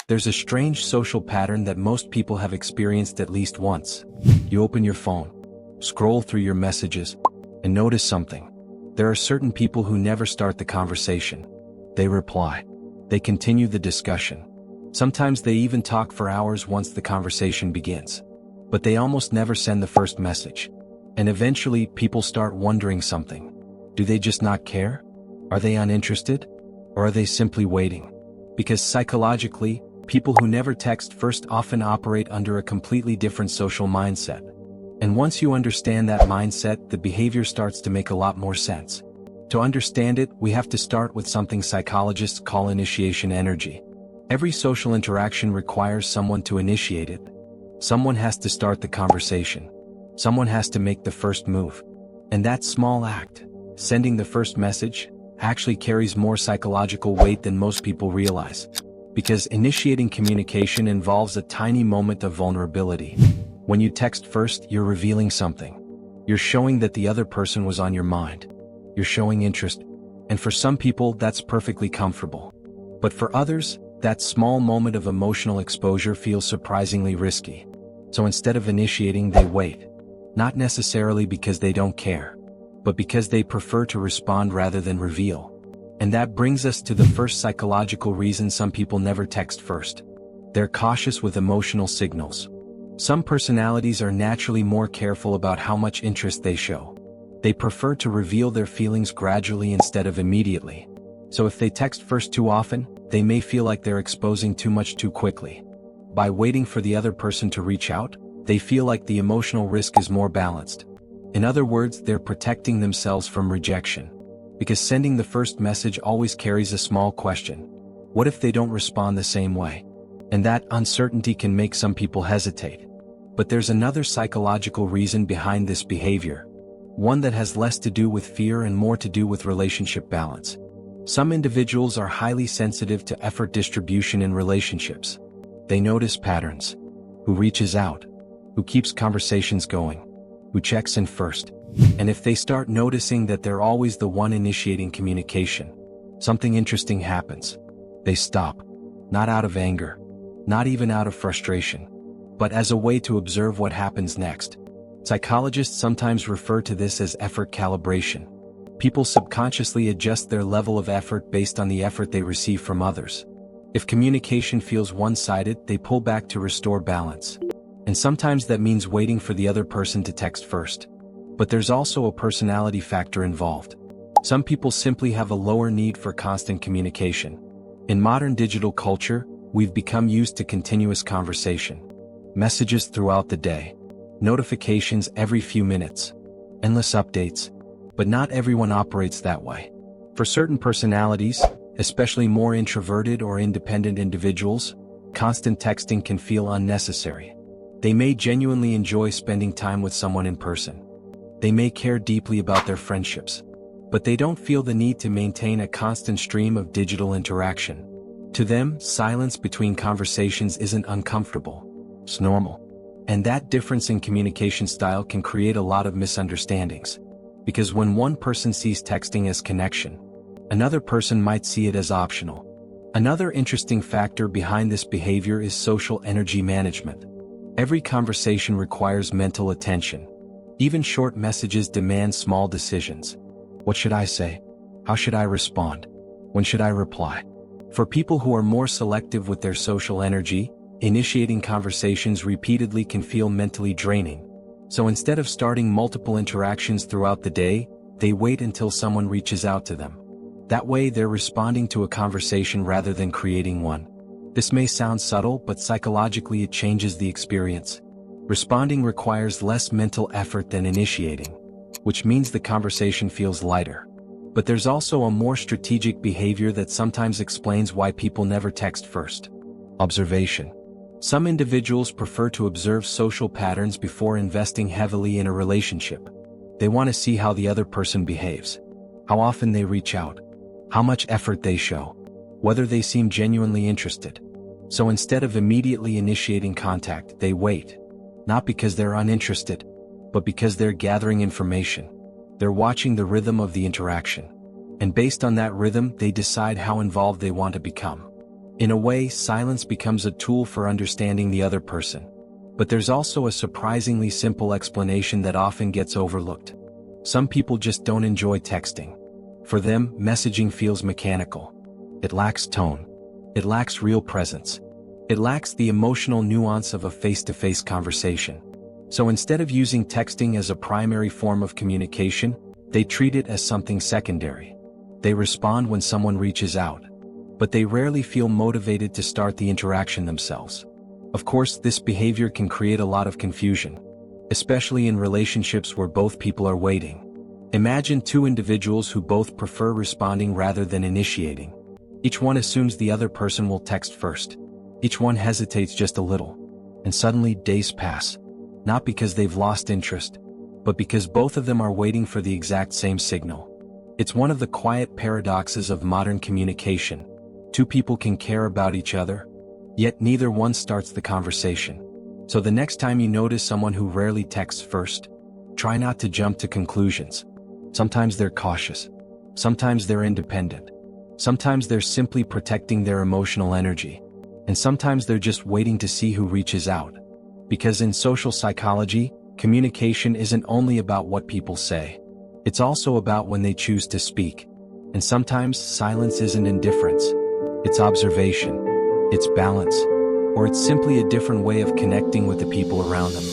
There's a strange social pattern that most people have experienced at least once. You open your phone, scroll through your messages, and notice something. There are certain people who never start the conversation. They reply. They continue the discussion. Sometimes they even talk for hours once the conversation begins. But they almost never send the first message. And eventually, people start wondering something. Do they just not care? Are they uninterested? Or are they simply waiting? Because psychologically, people who never text first often operate under a completely different social mindset. And once you understand that mindset, the behavior starts to make a lot more sense. To understand it, we have to start with something psychologists call initiation energy. Every social interaction requires someone to initiate it. Someone has to start the conversation. Someone has to make the first move. And that small act, sending the first message, actually carries more psychological weight than most people realize. Because initiating communication involves a tiny moment of vulnerability. When you text first, you're revealing something. You're showing that the other person was on your mind. You're showing interest. And for some people, that's perfectly comfortable. But for others, that small moment of emotional exposure feels surprisingly risky. So instead of initiating, they wait. Not necessarily because they don't care, but because they prefer to respond rather than reveal. And that brings us to the first psychological reason some people never text first. They're cautious with emotional signals. Some personalities are naturally more careful about how much interest they show. They prefer to reveal their feelings gradually instead of immediately. So if they text first too often, they may feel like they're exposing too much too quickly. By waiting for the other person to reach out, they feel like the emotional risk is more balanced. In other words, they're protecting themselves from rejection. Because sending the first message always carries a small question. What if they don't respond the same way? And that uncertainty can make some people hesitate. But there's another psychological reason behind this behavior. One that has less to do with fear and more to do with relationship balance. Some individuals are highly sensitive to effort distribution in relationships. They notice patterns. Who reaches out? Who keeps conversations going? Who checks in first? And if they start noticing that they're always the one initiating communication, something interesting happens. They stop. Not out of anger. Not even out of frustration. But as a way to observe what happens next. Psychologists sometimes refer to this as effort calibration. People subconsciously adjust their level of effort based on the effort they receive from others. If communication feels one-sided, they pull back to restore balance. And sometimes that means waiting for the other person to text first. But there's also a personality factor involved. Some people simply have a lower need for constant communication. In modern digital culture, we've become used to continuous conversation. Messages throughout the day. Notifications every few minutes. Endless updates. But not everyone operates that way. For certain personalities, especially more introverted or independent individuals, constant texting can feel unnecessary. They may genuinely enjoy spending time with someone in person. They may care deeply about their friendships. But they don't feel the need to maintain a constant stream of digital interaction. To them, silence between conversations isn't uncomfortable. It's normal. And that difference in communication style can create a lot of misunderstandings. Because when one person sees texting as connection, another person might see it as optional. Another interesting factor behind this behavior is social energy management. Every conversation requires mental attention. Even short messages demand small decisions. What should I say? How should I respond? When should I reply? For people who are more selective with their social energy, initiating conversations repeatedly can feel mentally draining. So instead of starting multiple interactions throughout the day, they wait until someone reaches out to them. That way they're responding to a conversation rather than creating one. This may sound subtle, but psychologically it changes the experience. Responding requires less mental effort than initiating, which means the conversation feels lighter. But there's also a more strategic behavior that sometimes explains why people never text first. Observation. Some individuals prefer to observe social patterns before investing heavily in a relationship. They want to see how the other person behaves, how often they reach out, how much effort they show, whether they seem genuinely interested. So instead of immediately initiating contact, they wait. Not because they're uninterested, but because they're gathering information. They're watching the rhythm of the interaction. And based on that rhythm, they decide how involved they want to become. In a way, silence becomes a tool for understanding the other person. But there's also a surprisingly simple explanation that often gets overlooked. Some people just don't enjoy texting. For them, messaging feels mechanical. It lacks tone. It lacks real presence. It lacks the emotional nuance of a face-to-face conversation. So instead of using texting as a primary form of communication, they treat it as something secondary. They respond when someone reaches out, but they rarely feel motivated to start the interaction themselves. Of course, this behavior can create a lot of confusion, especially in relationships where both people are waiting. Imagine two individuals who both prefer responding rather than initiating. Each one assumes the other person will text first. Each one hesitates just a little, and suddenly days pass. Not because they've lost interest, but because both of them are waiting for the exact same signal. It's one of the quiet paradoxes of modern communication. Two people can care about each other, yet neither one starts the conversation. So the next time you notice someone who rarely texts first, try not to jump to conclusions. Sometimes they're cautious. Sometimes they're independent. Sometimes they're simply protecting their emotional energy. And sometimes they're just waiting to see who reaches out. Because in social psychology, communication isn't only about what people say. It's also about when they choose to speak. And sometimes silence isn't indifference. It's observation. It's balance. Or it's simply a different way of connecting with the people around them.